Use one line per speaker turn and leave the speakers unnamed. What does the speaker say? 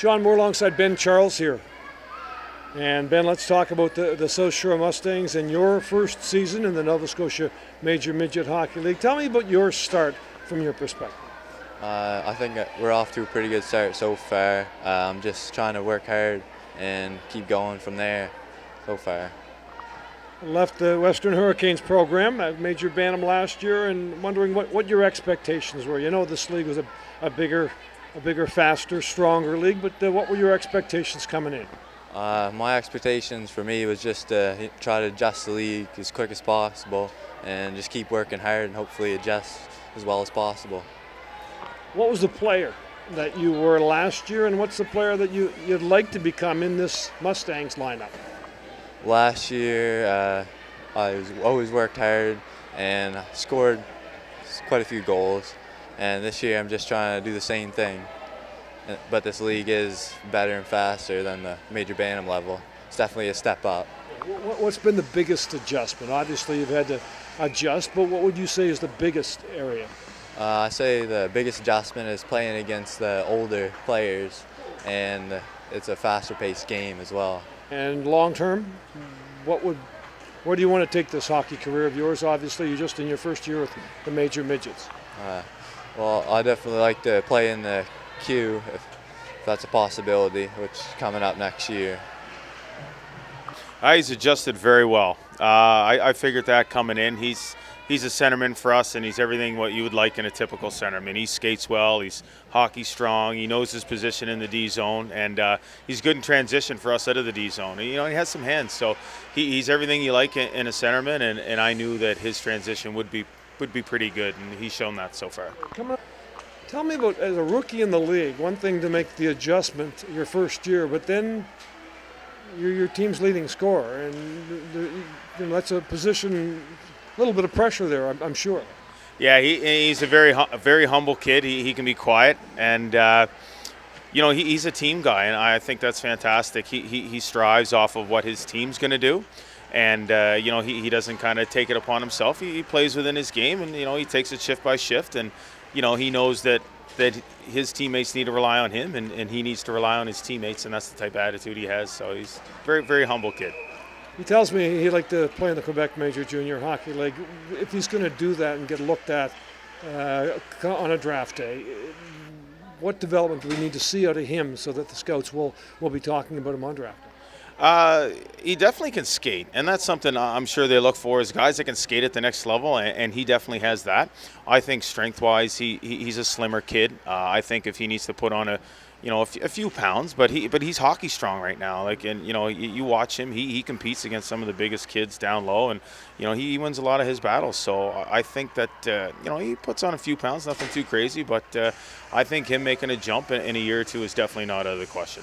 John Moore alongside Ben Charles here. And Ben, let's talk about the South Shore Mustangs and your first season in the Nova Scotia Major Midget Hockey League. Tell me about your start from your perspective.
I think we're off to a pretty good start so far. I'm just trying to work hard and keep going from there so far.
Left the Western Hurricanes program at Major Bantam last year, and wondering what your expectations were. You know this league was a bigger, faster, stronger league, but what were your expectations coming in?
My expectations for me was just to try to adjust the league as quick as possible and just keep working hard and hopefully adjust as well as possible.
What was the player that you were last year, and what's the player that you'd like to become in this Mustangs lineup?
Last year, I always worked hard and scored quite a few goals. And this year, I'm just trying to do the same thing. But this league is better and faster than the Major Bantam level. It's definitely a step up.
What's been the biggest adjustment? Obviously, you've had to adjust, but what would you say is the biggest area?
I say the biggest adjustment is playing against the older players, and it's a faster-paced game as well.
And long term, where do you want to take this hockey career of yours? Obviously, you're just in your first year with the Major Midgets.
Well, I definitely like to play in the Q if that's a possibility, which is coming up next year.
He's adjusted very well. I figured that coming in. He's a centerman for us, and he's everything what you would like in a typical centerman. He skates well, he's hockey strong, he knows his position in the D zone, and he's good in transition for us out of the D zone. And, he has some hands, so he's everything you like in a centerman, and I knew that his transition would be pretty good, and he's shown that so far.
Come on. Tell me about, as a rookie in the league, one thing to make the adjustment your first year, but then you're your team's leading scorer, and that's a position, a little bit of pressure there, I'm sure.
Yeah, he's a very humble kid. He can be quiet, and he's a team guy, and I think that's fantastic. He strives off of what his team's going to do, and he doesn't kind of take it upon himself. He plays within his game, and he takes it shift by shift, and he knows that his teammates need to rely on him, and he needs to rely on his teammates, and that's the type of attitude he has. So he's a very, very humble kid.
He tells me he'd like to play in the Quebec Major Junior Hockey League. If he's going to do that and get looked at on a draft day, what development do we need to see out of him so that the scouts will be talking about him on draft day?
He definitely can skate, and that's something I'm sure they look for, is guys that can skate at the next level, and he definitely has that. I think strength-wise, he's a slimmer kid. I think if he needs to put on a few pounds, but he's hockey strong right now. You watch him, he competes against some of the biggest kids down low, and he wins a lot of his battles. So I think that he puts on a few pounds, nothing too crazy, but I think him making a jump in a year or two is definitely not out of the question.